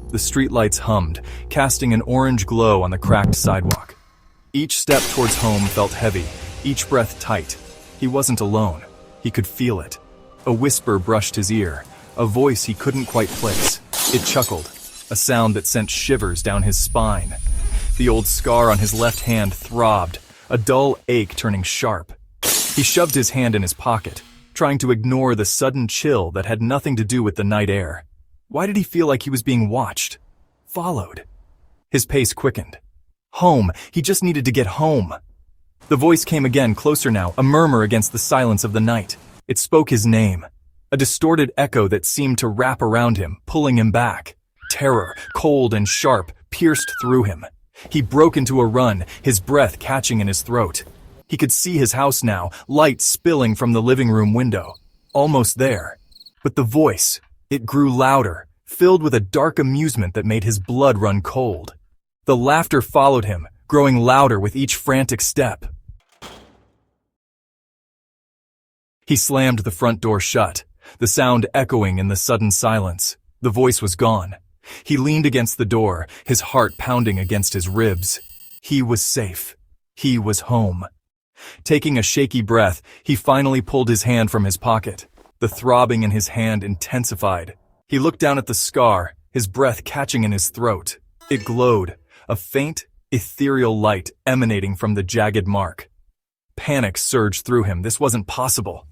The streetlights hummed, casting an orange glow on the cracked sidewalk. Each step towards home felt heavy, each breath tight. He wasn't alone. He could feel it. A whisper brushed his ear, a voice he couldn't quite place. It chuckled, a sound that sent shivers down his spine. The old scar on his left hand throbbed, a dull ache turning sharp. He shoved his hand in his pocket, trying to ignore the sudden chill that had nothing to do with the night air. Why did he feel like he was being watched? Followed? His pace quickened. Home. He just needed to get home. The voice came again, closer now, a murmur against the silence of the night. It spoke his name, a distorted echo that seemed to wrap around him, pulling him back. Terror, cold and sharp, pierced through him. He broke into a run, his breath catching in his throat. He could see his house now, light spilling from the living room window. Almost there. But the voice, it grew louder, filled with a dark amusement that made his blood run cold. The laughter followed him, growing louder with each frantic step. He slammed the front door shut, the sound echoing in the sudden silence. The voice was gone. He leaned against the door, his heart pounding against his ribs. He was safe. He was home. Taking a shaky breath, he finally pulled his hand from his pocket. The throbbing in his hand intensified. He looked down at the scar, his breath catching in his throat. It glowed, a faint, ethereal light emanating from the jagged mark. Panic surged through him. This wasn't possible.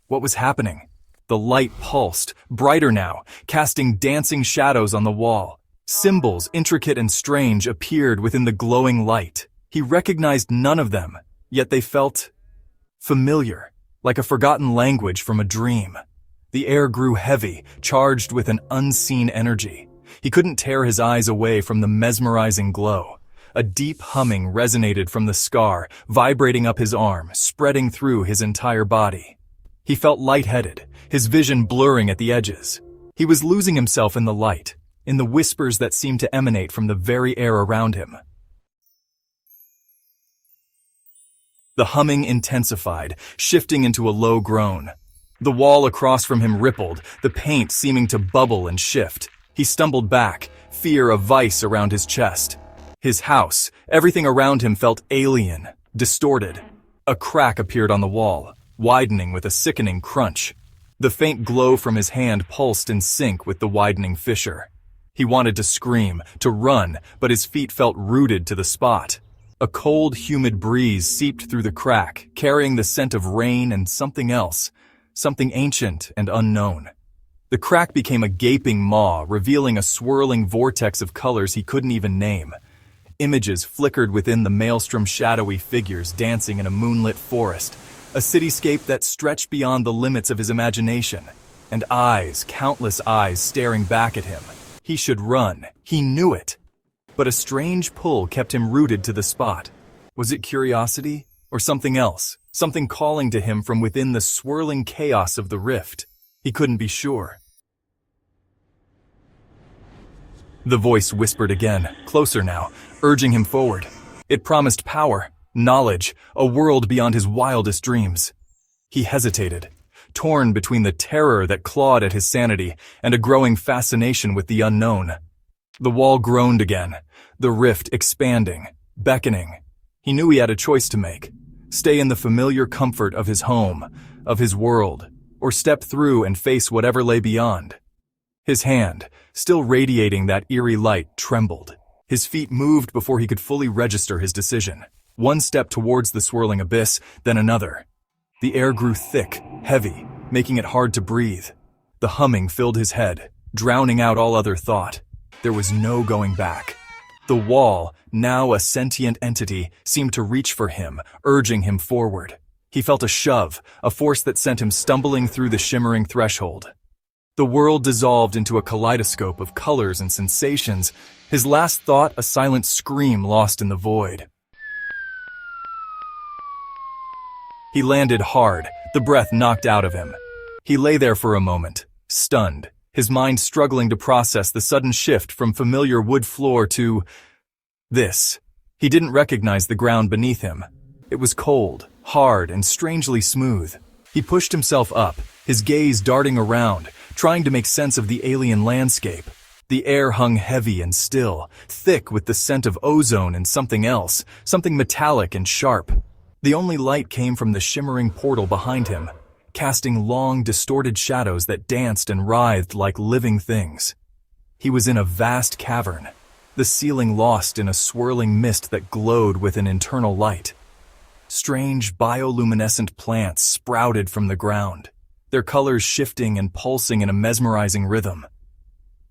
What was happening? The light pulsed, brighter now, casting dancing shadows on the wall. Symbols, intricate and strange, appeared within the glowing light. He recognized none of them, yet they felt familiar, like a forgotten language from a dream. The air grew heavy, charged with an unseen energy. He couldn't tear his eyes away from the mesmerizing glow. A deep humming resonated from the scar, vibrating up his arm, spreading through his entire body. He felt lightheaded, his vision blurring at the edges. He was losing himself in the light, in the whispers that seemed to emanate from the very air around him. The humming intensified, shifting into a low groan. The wall across from him rippled, the paint seeming to bubble and shift. He stumbled back, fear a vice around his chest. His house, everything around him felt alien, distorted. A crack appeared on the wall, widening with a sickening crunch. The faint glow from his hand pulsed in sync with the widening fissure. He wanted to scream, to run, but his feet felt rooted to the spot. A cold, humid breeze seeped through the crack, carrying the scent of rain and something else, something ancient and unknown. The crack became a gaping maw, revealing a swirling vortex of colors he couldn't even name. Images flickered within the maelstrom, shadowy figures dancing in a moonlit forest, a cityscape that stretched beyond the limits of his imagination, and eyes, countless eyes staring back at him. He should run. He knew it. But a strange pull kept him rooted to the spot. Was it curiosity or something else? Something calling to him from within the swirling chaos of the rift? He couldn't be sure. The voice whispered again, closer now, urging him forward. It promised power, knowledge, a world beyond his wildest dreams. He hesitated, torn between the terror that clawed at his sanity and a growing fascination with the unknown. The wall groaned again, the rift expanding, beckoning. He knew he had a choice to make. Stay in the familiar comfort of his home, of his world, or step through and face whatever lay beyond. His hand, still radiating that eerie light, trembled. His feet moved before he could fully register his decision. One step towards the swirling abyss, then another. The air grew thick, heavy, making it hard to breathe. The humming filled his head, drowning out all other thought. There was no going back. The wall, now a sentient entity, seemed to reach for him, urging him forward. He felt a shove, a force that sent him stumbling through the shimmering threshold. The world dissolved into a kaleidoscope of colors and sensations, his last thought a silent scream lost in the void. He landed hard, the breath knocked out of him. He lay there for a moment, stunned, his mind struggling to process the sudden shift from familiar wood floor to this. He didn't recognize the ground beneath him. It was cold, hard, and strangely smooth. He pushed himself up, his gaze darting around, trying to make sense of the alien landscape. The air hung heavy and still, thick with the scent of ozone and something else, something metallic and sharp. The only light came from the shimmering portal behind him, casting long, distorted shadows that danced and writhed like living things. He was in a vast cavern, the ceiling lost in a swirling mist that glowed with an internal light. Strange bioluminescent plants sprouted from the ground, their colors shifting and pulsing in a mesmerizing rhythm.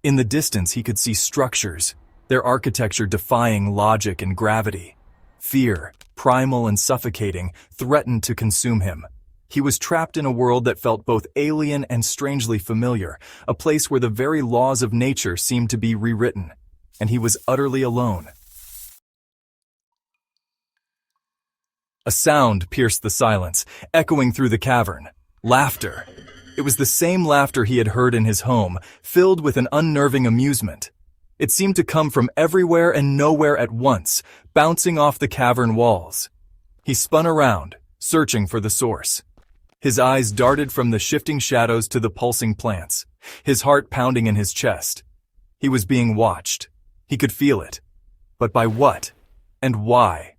In the distance he could see structures, their architecture defying logic and gravity. Fear, primal and suffocating, threatened to consume him. He was trapped in a world that felt both alien and strangely familiar, a place where the very laws of nature seemed to be rewritten, and he was utterly alone. A sound pierced the silence, echoing through the cavern. Laughter. It was the same laughter he had heard in his home, filled with an unnerving amusement. It seemed to come from everywhere and nowhere at once, bouncing off the cavern walls. He spun around, searching for the source. His eyes darted from the shifting shadows to the pulsing plants, his heart pounding in his chest. He was being watched. He could feel it. But by what? And why?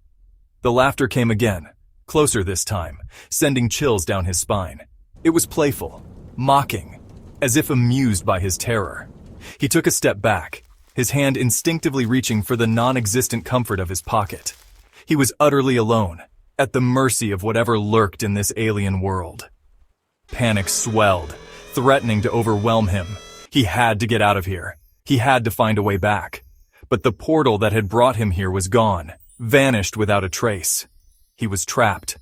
The laughter came again, closer this time, sending chills down his spine. It was playful, mocking, as if amused by his terror. He took a step back, his hand instinctively reaching for the non-existent comfort of his pocket. He was utterly alone, at the mercy of whatever lurked in this alien world. Panic swelled, threatening to overwhelm him. He had to get out of here. He had to find a way back. But the portal that had brought him here was gone, vanished without a trace. He was trapped.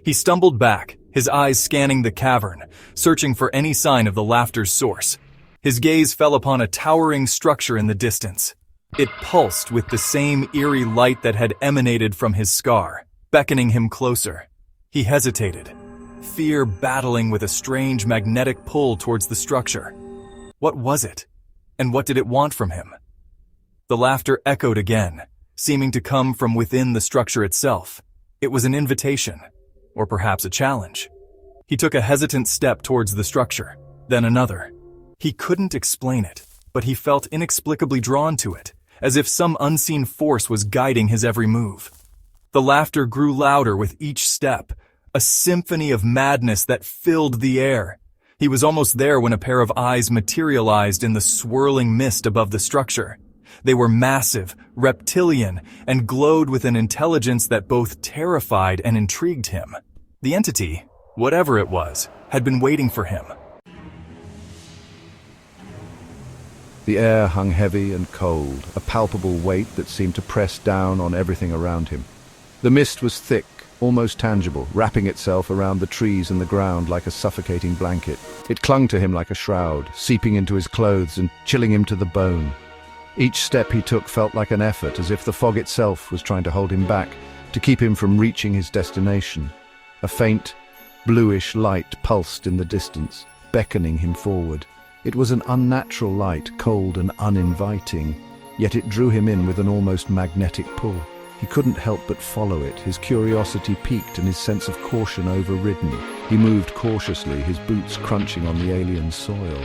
He stumbled back, his eyes scanning the cavern, searching for any sign of the laughter's source. His gaze fell upon a towering structure in the distance. It pulsed with the same eerie light that had emanated from his scar, beckoning him closer. He hesitated, fear battling with a strange magnetic pull towards the structure. What was it? And what did it want from him? The laughter echoed again, seeming to come from within the structure itself. It was an invitation, or perhaps a challenge. He took a hesitant step towards the structure, then another. He couldn't explain it, but he felt inexplicably drawn to it, as if some unseen force was guiding his every move. The laughter grew louder with each step, a symphony of madness that filled the air. He was almost there when a pair of eyes materialized in the swirling mist above the structure. They were massive, reptilian, and glowed with an intelligence that both terrified and intrigued him. The entity, whatever it was, had been waiting for him. The air hung heavy and cold, a palpable weight that seemed to press down on everything around him. The mist was thick, almost tangible, wrapping itself around the trees and the ground like a suffocating blanket. It clung to him like a shroud, seeping into his clothes and chilling him to the bone. Each step he took felt like an effort, as if the fog itself was trying to hold him back, to keep him from reaching his destination. A faint, bluish light pulsed in the distance, beckoning him forward. It was an unnatural light, cold and uninviting, yet it drew him in with an almost magnetic pull. He couldn't help but follow it, his curiosity piqued and his sense of caution overridden. He moved cautiously, his boots crunching on the alien soil.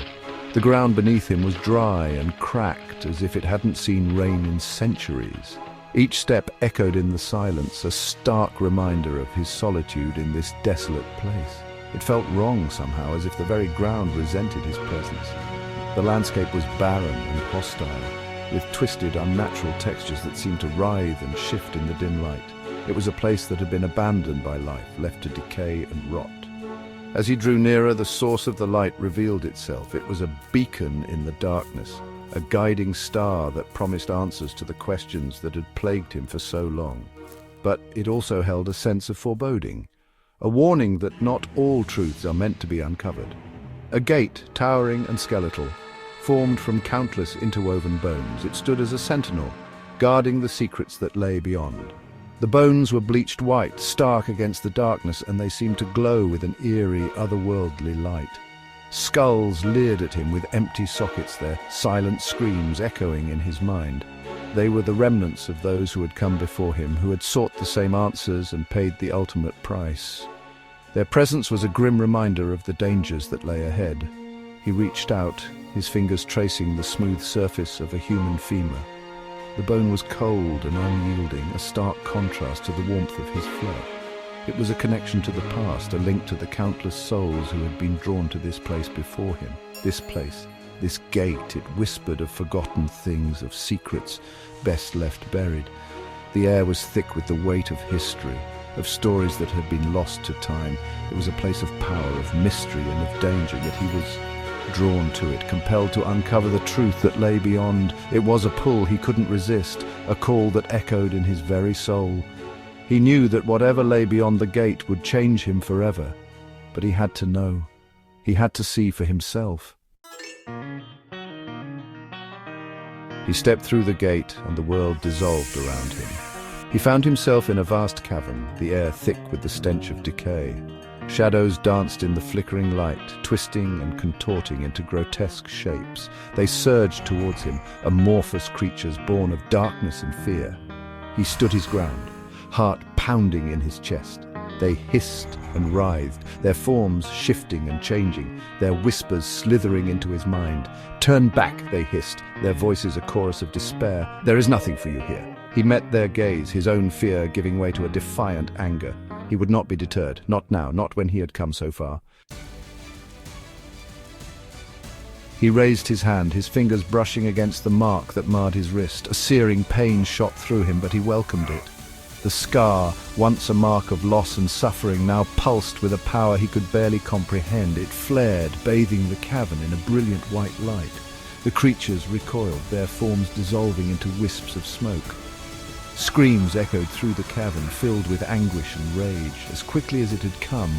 The ground beneath him was dry and cracked, as if it hadn't seen rain in centuries. Each step echoed in the silence, a stark reminder of his solitude in this desolate place. It felt wrong somehow, as if the very ground resented his presence. The landscape was barren and hostile, with twisted, unnatural textures that seemed to writhe and shift in the dim light. It was a place that had been abandoned by life, left to decay and rot. As he drew nearer, the source of the light revealed itself. It was a beacon in the darkness, a guiding star that promised answers to the questions that had plagued him for so long. But it also held a sense of foreboding, a warning that not all truths are meant to be uncovered. A gate, towering and skeletal, formed from countless interwoven bones. It stood as a sentinel, guarding the secrets that lay beyond. The bones were bleached white, stark against the darkness, and they seemed to glow with an eerie, otherworldly light. Skulls leered at him with empty sockets, their silent screams echoing in his mind. They were the remnants of those who had come before him, who had sought the same answers and paid the ultimate price. Their presence was a grim reminder of the dangers that lay ahead. He reached out, his fingers tracing the smooth surface of a human femur. The bone was cold and unyielding, a stark contrast to the warmth of his flesh. It was a connection to the past, a link to the countless souls who had been drawn to this place before him. This place, this gate, it whispered of forgotten things, of secrets best left buried. The air was thick with the weight of history, of stories that had been lost to time. It was a place of power, of mystery and of danger, yet he was drawn to it, compelled to uncover the truth that lay beyond. It was a pull he couldn't resist, a call that echoed in his very soul. He knew that whatever lay beyond the gate would change him forever, but he had to know. He had to see for himself. He stepped through the gate and the world dissolved around him. He found himself in a vast cavern, the air thick with the stench of decay. Shadows danced in the flickering light, twisting and contorting into grotesque shapes. They surged towards him, amorphous creatures born of darkness and fear. He stood his ground, heart pounding in his chest. They hissed and writhed, their forms shifting and changing, their whispers slithering into his mind. "Turn back," they hissed, their voices a chorus of despair. "There is nothing for you here." He met their gaze, his own fear giving way to a defiant anger. He would not be deterred, not now, not when he had come so far. He raised his hand, his fingers brushing against the mark that marred his wrist. A searing pain shot through him, but he welcomed it. The scar, once a mark of loss and suffering, now pulsed with a power he could barely comprehend. It flared, bathing the cavern in a brilliant white light. The creatures recoiled, their forms dissolving into wisps of smoke. Screams echoed through the cavern, filled with anguish and rage. As quickly as it had come,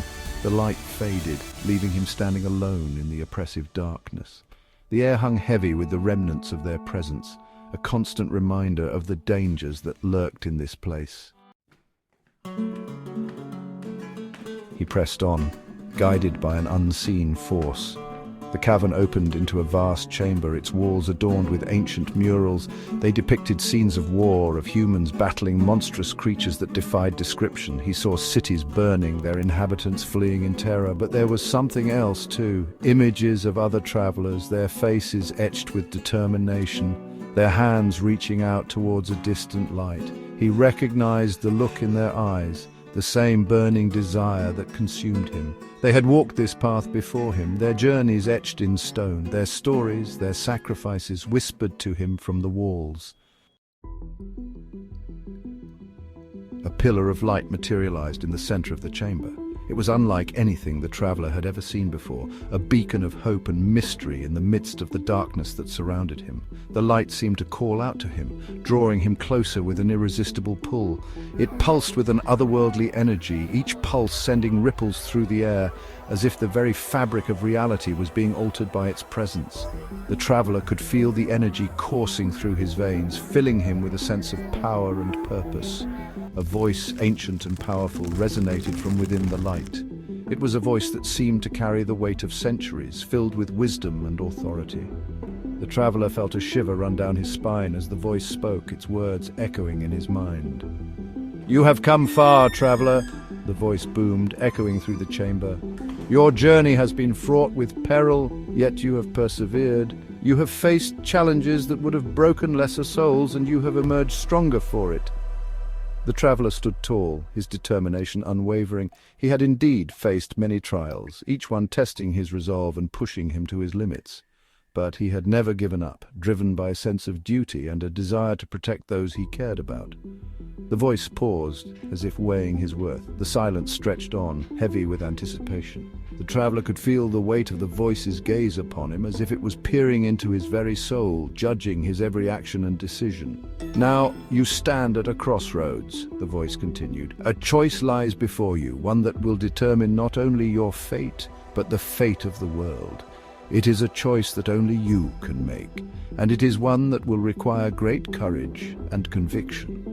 the light faded, leaving him standing alone in the oppressive darkness. The air hung heavy with the remnants of their presence, a constant reminder of the dangers that lurked in this place. He pressed on, guided by an unseen force. The cavern opened into a vast chamber, its walls adorned with ancient murals. They depicted scenes of war, of humans battling monstrous creatures that defied description. He saw cities burning, their inhabitants fleeing in terror. But there was something else too. Images of other travelers, their faces etched with determination, their hands reaching out towards a distant light. He recognized the look in their eyes, the same burning desire that consumed him. They had walked this path before him, their journeys etched in stone, their stories, their sacrifices whispered to him from the walls. A pillar of light materialized in the center of the chamber. It was unlike anything the traveler had ever seen before, a beacon of hope and mystery in the midst of the darkness that surrounded him. The light seemed to call out to him, drawing him closer with an irresistible pull. It pulsed with an otherworldly energy, each pulse sending ripples through the air, as if the very fabric of reality was being altered by its presence. The traveler could feel the energy coursing through his veins, filling him with a sense of power and purpose. A voice, ancient and powerful, resonated from within the light. It was a voice that seemed to carry the weight of centuries, filled with wisdom and authority. The traveler felt a shiver run down his spine as the voice spoke, its words echoing in his mind. "You have come far, traveler," the voice boomed, echoing through the chamber. "Your journey has been fraught with peril, yet you have persevered. You have faced challenges that would have broken lesser souls, and you have emerged stronger for it." The traveler stood tall, his determination unwavering. He had indeed faced many trials, each one testing his resolve and pushing him to his limits. But he had never given up, driven by a sense of duty and a desire to protect those he cared about. The voice paused, as if weighing his worth. The silence stretched on, heavy with anticipation. The traveler could feel the weight of the voice's gaze upon him, as if it was peering into his very soul, judging his every action and decision. "Now you stand at a crossroads," the voice continued. "A choice lies before you, one that will determine not only your fate, but the fate of the world. It is a choice that only you can make, and it is one that will require great courage and conviction."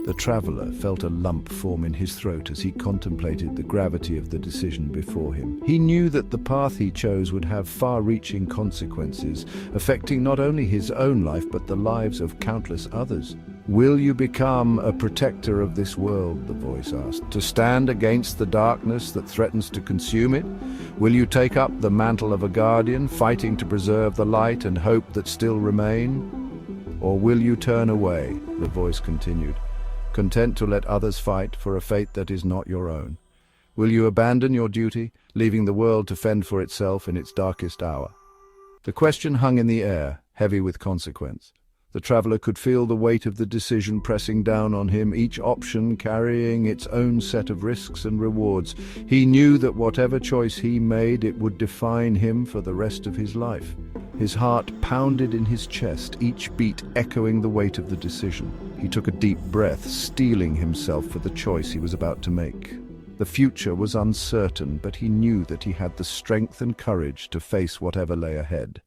The traveler felt a lump form in his throat as he contemplated the gravity of the decision before him. He knew that the path he chose would have far-reaching consequences, affecting not only his own life but the lives of countless others. Will you become a protector of this world, the voice asked, to stand against the darkness that threatens to consume it? Will you take up the mantle of a guardian, fighting to preserve the light and hope that still remain? Or will you turn away, the voice continued, content to let others fight for a fate that is not your own? Will you abandon your duty, leaving the world to fend for itself in its darkest hour? The question hung in the air, heavy with consequence. The traveler could feel the weight of the decision pressing down on him, each option carrying its own set of risks and rewards. He knew that whatever choice he made, it would define him for the rest of his life. His heart pounded in his chest, each beat echoing the weight of the decision. He took a deep breath, steeling himself for the choice he was about to make. The future was uncertain, but he knew that he had the strength and courage to face whatever lay ahead.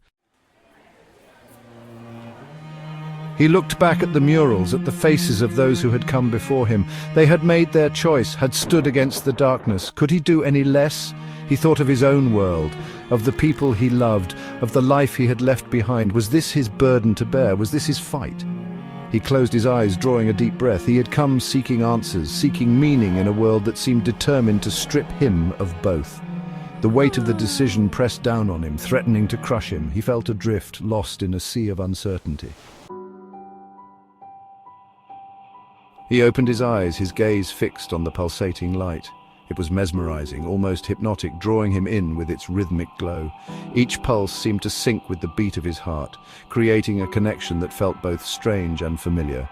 He looked back at the murals, at the faces of those who had come before him. They had made their choice, had stood against the darkness. Could he do any less? He thought of his own world, of the people he loved, of the life he had left behind. Was this his burden to bear? Was this his fight? He closed his eyes, drawing a deep breath. He had come seeking answers, seeking meaning in a world that seemed determined to strip him of both. The weight of the decision pressed down on him, threatening to crush him. He felt adrift, lost in a sea of uncertainty. He opened his eyes, his gaze fixed on the pulsating light. It was mesmerizing, almost hypnotic, drawing him in with its rhythmic glow. Each pulse seemed to sync with the beat of his heart, creating a connection that felt both strange and familiar.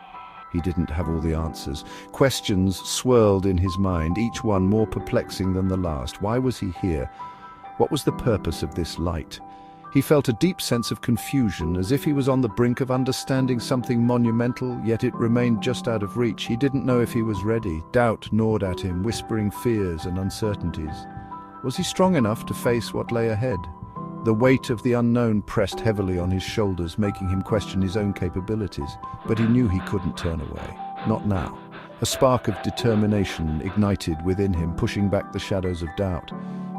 He didn't have all the answers. Questions swirled in his mind, each one more perplexing than the last. Why was he here? What was the purpose of this light? He felt a deep sense of confusion, as if he was on the brink of understanding something monumental, yet it remained just out of reach. He didn't know if he was ready. Doubt gnawed at him, whispering fears and uncertainties. Was he strong enough to face what lay ahead? The weight of the unknown pressed heavily on his shoulders, making him question his own capabilities. But he knew he couldn't turn away. Not now. A spark of determination ignited within him, pushing back the shadows of doubt.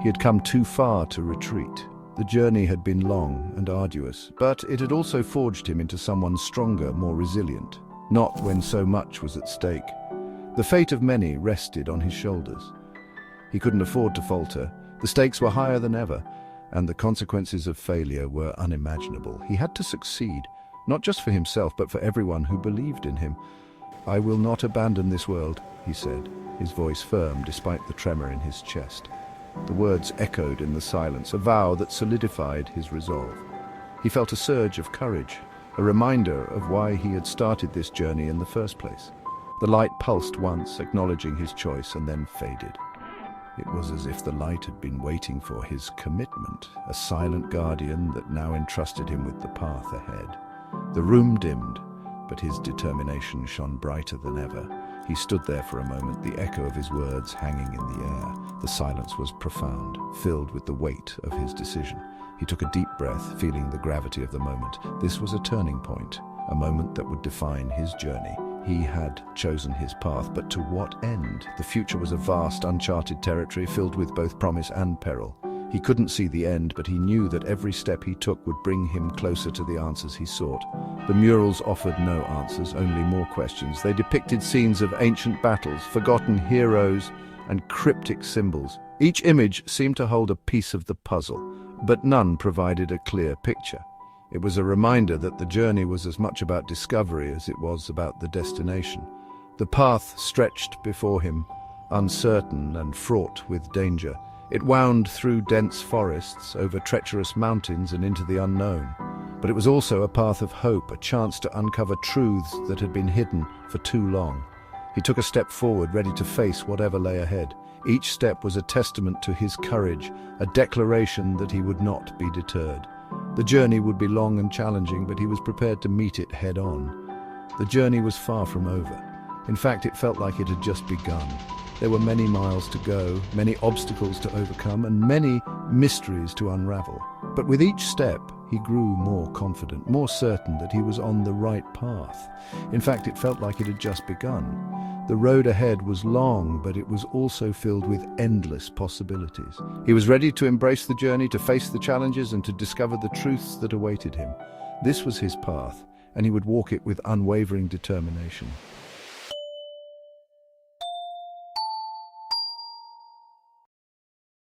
He had come too far to retreat. The journey had been long and arduous, but it had also forged him into someone stronger, more resilient. Not when so much was at stake. The fate of many rested on his shoulders. He couldn't afford to falter. The stakes were higher than ever, and the consequences of failure were unimaginable. He had to succeed, not just for himself, but for everyone who believed in him. "I will not abandon this world," he said, his voice firm despite the tremor in his chest. The words echoed in the silence, a vow that solidified his resolve. He felt a surge of courage, a reminder of why he had started this journey in the first place. The light pulsed once, acknowledging his choice, and then faded. It was as if the light had been waiting for his commitment, a silent guardian that now entrusted him with the path ahead. The room dimmed, but his determination shone brighter than ever. He stood there for a moment, the echo of his words hanging in the air. The silence was profound, filled with the weight of his decision. He took a deep breath, feeling the gravity of the moment. This was a turning point, a moment that would define his journey. He had chosen his path, but to what end? The future was a vast, uncharted territory filled with both promise and peril. He couldn't see the end, but he knew that every step he took would bring him closer to the answers he sought. The murals offered no answers, only more questions. They depicted scenes of ancient battles, forgotten heroes, and cryptic symbols. Each image seemed to hold a piece of the puzzle, but none provided a clear picture. It was a reminder that the journey was as much about discovery as it was about the destination. The path stretched before him, uncertain and fraught with danger. It wound through dense forests, over treacherous mountains and into the unknown. But it was also a path of hope, a chance to uncover truths that had been hidden for too long. He took a step forward, ready to face whatever lay ahead. Each step was a testament to his courage, a declaration that he would not be deterred. The journey would be long and challenging, but he was prepared to meet it head-on. The journey was far from over. In fact, it felt like it had just begun. There were many miles to go, many obstacles to overcome, and many mysteries to unravel. But with each step, he grew more confident, more certain that he was on the right path. In fact, it felt like it had just begun. The road ahead was long, but it was also filled with endless possibilities. He was ready to embrace the journey, to face the challenges, and to discover the truths that awaited him. This was his path, and he would walk it with unwavering determination.